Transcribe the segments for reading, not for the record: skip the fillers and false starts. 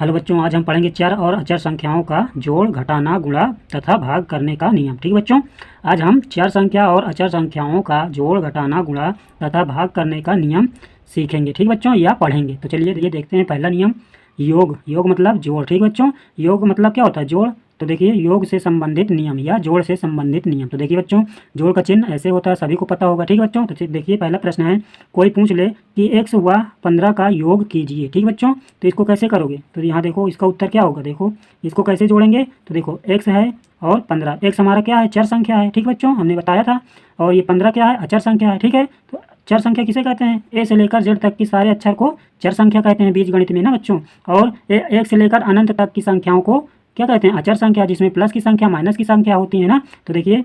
Hello बच्चों, आज हम पढ़ेंगे चर और अचर संख्याओं का जोड़, घटाना, गुणा तथा भाग करने का नियम। ठीक बच्चों, आज हम चर संख्या और अचर संख्याओं का जोड़, घटाना, गुणा तथा भाग करने का नियम सीखेंगे। ठीक बच्चों, या पढ़ेंगे। तो चलिए ये देखते हैं। पहला नियम, योग। योग मतलब जोड़। ठीक बच्चों, योग मतलब क्या होता है? जोड़। तो देखिए, योग से संबंधित नियम या जोड़ से संबंधित नियम। तो देखिए बच्चों, जोड़ का चिन्ह ऐसे होता है, सभी को पता होगा। ठीक बच्चों, तो देखिए पहला प्रश्न है, कोई पूछ ले कि x व 15 का योग कीजिए। ठीक बच्चों, तो इसको कैसे करोगे? तो यहाँ देखो, इसका उत्तर क्या होगा। देखो इसको कैसे जोड़ेंगे। तो देखो x है और 15, x हमारा क्या है? चर संख्या है। ठीक बच्चों, हमने बताया था। और ये 15 क्या है? अचर संख्या है। ठीक है, तो चर संख्या किसे कहते हैं? ए से लेकर जेड तक की सारे अक्षर को चर संख्या कहते हैं बीज गणित में ना बच्चों। और एक से लेकर अनंत तक की संख्याओं को क्या कहते हैं? अचर संख्या, जिसमें प्लस की संख्या माइनस की संख्या होती है ना। तो देखिए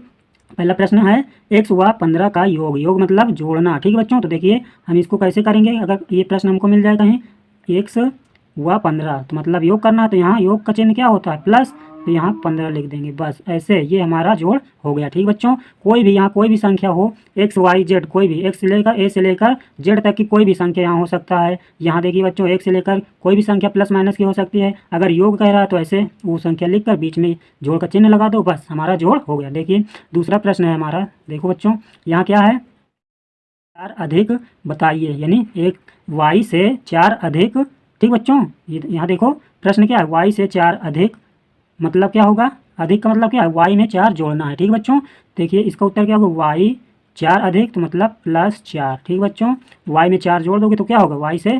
पहला प्रश्न है, x व 15 का योग। योग मतलब जोड़ना। ठीक बच्चों, तो देखिए हम इसको कैसे करेंगे। अगर ये प्रश्न हमको मिल जाए कहीं, x व 15 तो मतलब योग करना, तो यहाँ योग का चिन्ह क्या होता है? प्लस। तो यहाँ 15 लिख देंगे, बस ऐसे ये हमारा जोड़ हो गया। ठीक बच्चों, कोई भी यहाँ कोई भी संख्या हो, x y z, कोई भी x से लेकर a से लेकर z तक की कोई भी संख्या यहाँ हो सकता है। यहाँ देखिए बच्चों, x से लेकर कोई भी संख्या प्लस माइनस की हो सकती है। अगर योग कह रहा है तो ऐसे वो संख्या लिख कर बीच में जोड़ का चिन्ह लगा दो, बस हमारा जोड़ हो गया। देखिए दूसरा प्रश्न है हमारा। देखो बच्चों, यहाँ क्या है? 4 अधिक बताइए, यानी एक y से 4 अधिक। ठीक बच्चों, ये यहाँ देखो प्रश्न क्या है? y से 4 अधिक मतलब क्या होगा? अधिक का मतलब क्या है? y में 4 जोड़ना है। ठीक बच्चों, देखिए इसका उत्तर क्या होगा? y 4 अधिक तो मतलब +4। ठीक बच्चों, y में 4 जोड़ दोगे तो क्या होगा? y से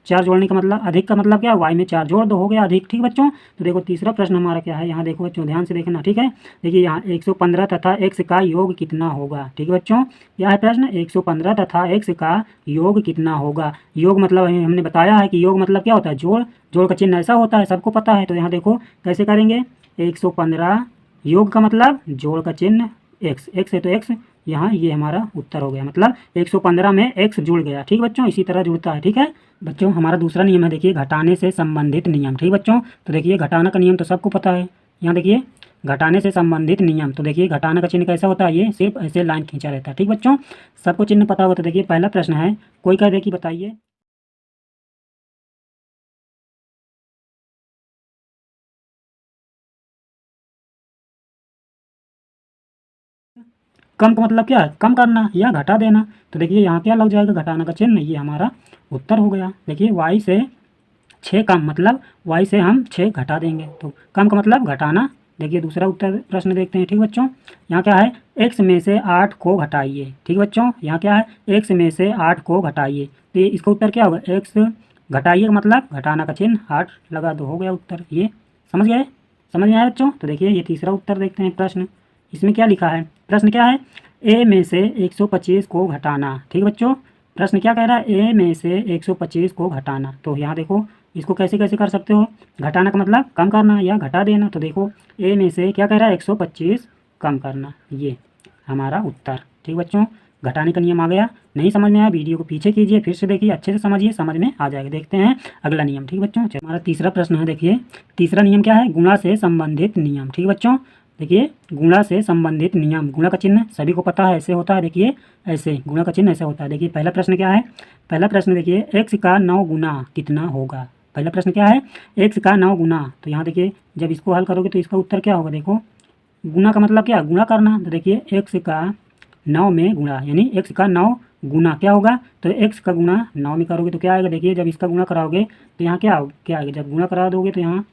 4 जोड़ने का मतलब, अधिक का मतलब क्या है? y में 4 जोड़ दो, हो गया अधिक। ठीक बच्चों, तो देखो तीसरा प्रश्न हमारा क्या है। यहाँ देखो बच्चों, ध्यान से देखना। ठीक है, देखिए यहाँ 115 तथा x का योग कितना होगा। ठीक बच्चों, क्या है प्रश्न? 115 तथा x का योग कितना होगा। योग मतलब हमने बताया है कि योग मतलब क्या होता है? जोड़। जोड़ का चिन्ह ऐसा होता है, सबको पता है। तो यहाँ देखो कैसे करेंगे। 115 योग का मतलब जोड़ का चिन्ह x, x है तो x, यहाँ ये हमारा उत्तर हो गया। मतलब 115 में x जुड़ गया। ठीक बच्चों, इसी तरह जुड़ता है। ठीक है बच्चों, हमारा दूसरा नियम है, देखिए घटाने से संबंधित नियम। ठीक बच्चों, तो देखिए घटाना का नियम तो सबको पता है। यहाँ देखिए घटाने से संबंधित नियम। तो देखिए घटाना का चिन्ह कैसा होता है? ये सिर्फ ऐसे लाइन खींचा रहता है। ठीक बच्चों, सबको चिन्ह पता होगा। तो देखिए पहला प्रश्न है, कोई कह दे कि बताइए कम का मतलब क्या है? कम करना या घटा देना। तो देखिए यहाँ क्या लग जाएगा? घटाना का चिन्ह। ये हमारा उत्तर हो गया। देखिए y से 6 कम मतलब y से हम 6 घटा देंगे, तो कम का मतलब घटाना। देखिए दूसरा उत्तर प्रश्न देखते हैं। ठीक बच्चों, यहाँ क्या है? x में से 8 को घटाइए। ठीक बच्चों, यहाँ क्या है? x में से 8 को घटाइए, तो ये इसका उत्तर क्या होगा? x घटाइए का मतलब घटाना का चिन्ह 8 लगा दो, हो गया उत्तर। ये समझ गए? समझ में आया बच्चों? तो देखिए ये तीसरा उत्तर देखते हैं प्रश्न। इसमें क्या लिखा है? प्रश्न क्या है? a में से 125 को घटाना। ठीक बच्चों, प्रश्न क्या कह रहा है? a में से 125 को घटाना। तो यहाँ देखो इसको कैसे कैसे कर सकते हो? घटाना का मतलब कम करना या घटा देना। तो देखो a में से क्या कह रहा है? 125 कम करना, ये हमारा उत्तर। ठीक बच्चों, घटाने का नियम आ गया। नहीं समझ में आया, वीडियो को पीछे कीजिए, फिर से देखिए, अच्छे से समझिए, समझ में आ जाएगा। देखते हैं अगला नियम। ठीक बच्चों, हमारा तीसरा प्रश्न है। देखिए तीसरा नियम क्या है? गुणा से संबंधित नियम। ठीक बच्चों, देखिए गुणा से संबंधित नियम। गुणा का चिन्ह सभी को पता है, ऐसे होता है। देखिए ऐसे गुणा का चिन्ह ऐसे होता है। देखिए पहला प्रश्न क्या है? पहला प्रश्न देखिए, x का 9 गुना कितना होगा। पहला प्रश्न क्या है? x का 9 गुना। तो यहाँ देखिए जब इसको हल करोगे तो इसका उत्तर क्या होगा? देखो गुना का मतलब क्या? गुणा करना। तो देखिए x का 9 में गुणा, यानी x का 9 गुना क्या होगा? तो x का गुणा 9 में करोगे तो क्या आएगा? देखिए जब इसका गुणा कराओगे तो यहाँ क्या आएगा? जब गुणा करा दोगे तो यहाँ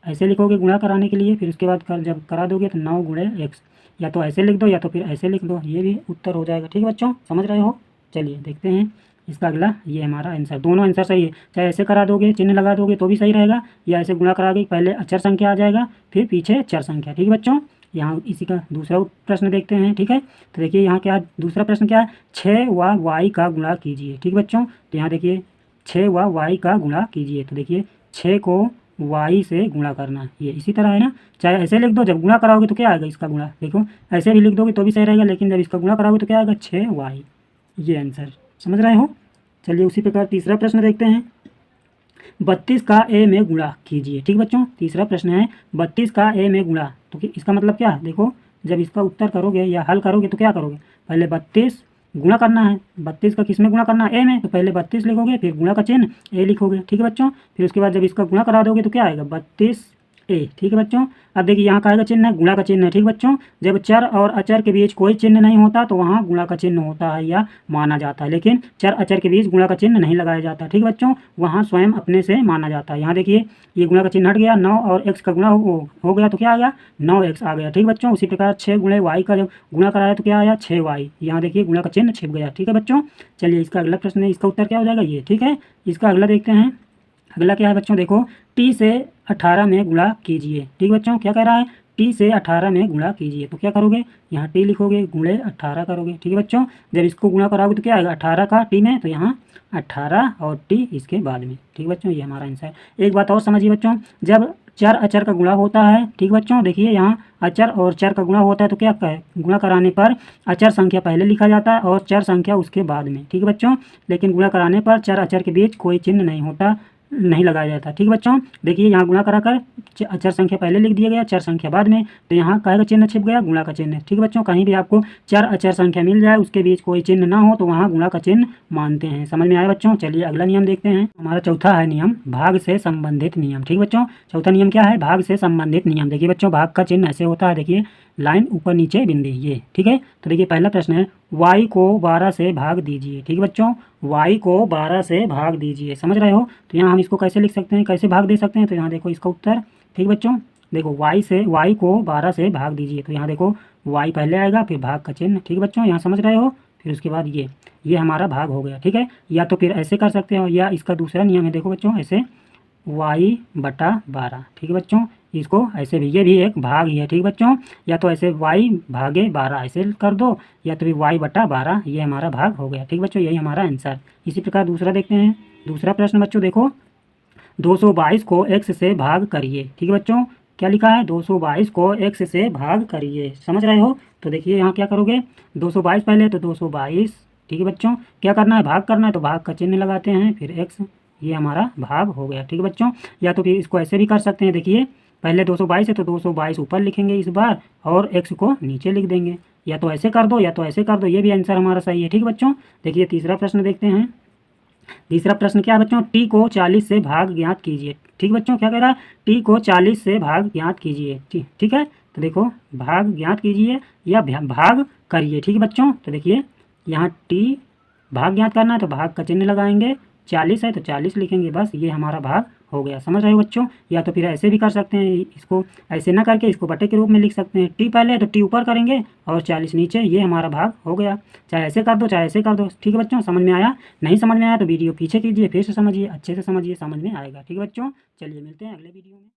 ऐसे लिखोगे गुणा कराने के लिए, फिर उसके बाद जब करा दोगे तो 9 गुणे x, या तो ऐसे लिख दो या तो फिर ऐसे लिख दो, ये भी उत्तर हो जाएगा। ठीक है बच्चों, समझ रहे हो? चलिए देखते हैं इसका अगला। ये हमारा आंसर, दोनों आंसर सही है। चाहे ऐसे करा दोगे, चिन्ह लगा दोगे तो भी सही रहेगा, या ऐसे गुणा कराओगे, पहले अचर संख्या आ जाएगा फिर पीछे चर संख्या। ठीक है बच्चों, यहाँ इसी का दूसरा प्रश्न देखते हैं। ठीक है, तो देखिए यहाँ क्या दूसरा प्रश्न क्या है? 6 व y का गुणा कीजिए। ठीक बच्चों, तो यहाँ देखिए 6 व y का गुणा कीजिए। तो देखिए 6 को y से गुणा करना, ये इसी तरह है ना। चाहे ऐसे लिख दो, जब गुणा कराओगे तो क्या आएगा? इसका गुणा। देखो ऐसे भी लिख दोगे तो भी सही रहेगा, लेकिन जब इसका गुणा कराओगे तो क्या आएगा? 6y, ये आंसर। समझ रहे हो? चलिए उसी प्रकार तीसरा प्रश्न देखते हैं। 32 का a में गुणा कीजिए। ठीक बच्चों, तीसरा प्रश्न है 32 का a में गुणा। तो इसका मतलब क्या है? देखो जब इसका उत्तर करोगे या हल करोगे तो क्या करोगे? पहले 32 गुणा करना है। 32 का किस में गुणा करना है? ए में। तो पहले 32 लिखोगे, फिर गुणा का चिन्ह ए लिखोगे, ठीक है बच्चों। फिर उसके बाद जब इसका गुणा करा दोगे तो क्या आएगा? 32 ए, ठीक है बच्चों। अब देखिए यहाँ का आएगा चिन्ह है, गुणा का चिन्ह है, ठीक बच्चों। जब चर और अचर के बीच कोई चिन्ह नहीं होता तो वहाँ गुणा का चिन्ह होता है या माना जाता है, लेकिन चर अचर के बीच गुणा का चिन्ह नहीं लगाया जाता, ठीक बच्चों। वहाँ स्वयं अपने से माना जाता है। यहाँ देखिए ये गुणा का चिन्ह हट गया, 9 और x का गुणा हो गया तो क्या आ गया? 9x आ गया, ठीक बच्चों। उसी प्रकार 6 गुणे y का जब गुणा कराया तो क्या आया? 6y। यहाँ देखिए गुणा का चिन्ह छिप गया, ठीक है बच्चों। चलिए इसका अगला प्रश्न है, इसका उत्तर क्या हो जाएगा? ये, ठीक है। इसका अगला देखते हैं। अगला क्या है बच्चों? देखो, t से 18 में गुणा कीजिए, ठीक बच्चों। क्या कह रहा है? t से 18 में गुणा कीजिए। तो क्या करोगे? यहाँ t लिखोगे, गुणे 18 करोगे, ठीक है बच्चों। जब इसको गुणा कराओगे तो क्या आएगा? 18 का t में, तो यहाँ 18 और t इसके बाद में, ठीक बच्चों। ये हमारा आंसर है। एक बात और समझिए बच्चों, जब चर अचर का गुणा होता है, ठीक बच्चों, देखिए यहाँ अचर और चर का गुणा होता है तो क्या है? गुणा कराने पर अचर संख्या पहले लिखा जाता है और चर संख्या उसके बाद में, ठीक है बच्चों। लेकिन गुणा कराने पर चर अचर के बीच कोई चिन्ह नहीं होता, नहीं लगाया जाता, ठीक बच्चों। देखिए यहाँ गुणा कराकर अचर संख्या पहले लिख दिया गया, चर संख्या बाद में, तो यहाँ काय का चिन्ह छिप गया? गुणा का चिन्ह, ठीक बच्चों। कहीं भी आपको चर अचर संख्या मिल जाए, उसके बीच कोई चिन्ह ना हो तो वहाँ गुणा का चिन्ह मानते हैं। समझ में आया बच्चों? चलिए अगला नियम देखते हैं। हमारा चौथा है नियम, भाग से संबंधित नियम, ठीक बच्चों। चौथा नियम क्या है? भाग से संबंधित नियम। देखिए बच्चों, भाग का चिन्ह ऐसे होता है, देखिए लाइन ऊपर नीचे बिंदी, ये, ठीक है। तो देखिए पहला प्रश्न है, y को 12 से भाग दीजिए, ठीक बच्चों। y को 12 से भाग दीजिए, समझ रहे हो। तो यहाँ हम इसको कैसे लिख सकते हैं, कैसे भाग दे सकते हैं? तो यहाँ देखो इसका उत्तर, ठीक बच्चों। देखो y को 12 से भाग दीजिए, तो यहाँ देखो y पहले आएगा, फिर भाग का चिन्ह, ठीक बच्चों। यहाँ समझ रहे हो। फिर उसके बाद ये हमारा भाग हो गया, ठीक है। या तो फिर ऐसे कर सकते हो, या इसका दूसरा नियम है, देखो बच्चों, ऐसे y/12, ठीक है बच्चों। इसको ऐसे भी, ये भी एक भाग ही है, ठीक बच्चों। या तो ऐसे y/12 ऐसे कर दो, या तो फिर y/12, ये हमारा भाग हो गया, ठीक बच्चों। यही हमारा आंसर। इसी प्रकार दूसरा देखते हैं। दूसरा प्रश्न बच्चों देखो, 222 को x से भाग करिए, ठीक है बच्चों। क्या लिखा है? 222 को x से भाग करिए, समझ रहे हो। तो देखिए यहाँ क्या करोगे? 222 पहले, तो 222, ठीक है बच्चों। क्या करना है? भाग करना है, तो भाग का चिन्ह लगाते हैं, फिर x, ये हमारा भाग हो गया, ठीक है बच्चों। या तो फिर इसको ऐसे भी कर सकते हैं, देखिए पहले 222 है तो 222 ऊपर लिखेंगे इस बार, और x को नीचे लिख देंगे। या तो ऐसे कर दो, या तो ऐसे कर दो, ये भी आंसर हमारा सही है, ठीक है बच्चों। देखिए तीसरा प्रश्न देखते हैं। तीसरा प्रश्न क्या है बच्चों? t को 40 से भाग ज्ञात कीजिए, ठीक बच्चों। क्या कह रहा है? t को 40 से भाग ज्ञात कीजिए, ठीक है। तो देखो भाग ज्ञात कीजिए या भाग करिए, ठीक है बच्चों। तो देखिए यहाँ t भाग ज्ञात करना है तो भाग का चिन्ह लगाएंगे, 40 है तो 40 लिखेंगे, बस ये हमारा भाग हो गया, समझ रहे हो बच्चों। या तो फिर ऐसे भी कर सकते हैं, इसको ऐसे ना करके इसको बटे के रूप में लिख सकते हैं। टी पहले है तो टी ऊपर करेंगे और 40 नीचे, ये हमारा भाग हो गया। चाहे ऐसे कर दो चाहे ऐसे कर दो, ठीक है बच्चों। समझ में आया? नहीं समझ में आया तो वीडियो पीछे कीजिए, फिर से समझिए, अच्छे से समझिए, समझ में आएगा, ठीक है बच्चों। चलिए मिलते हैं अगले वीडियो में।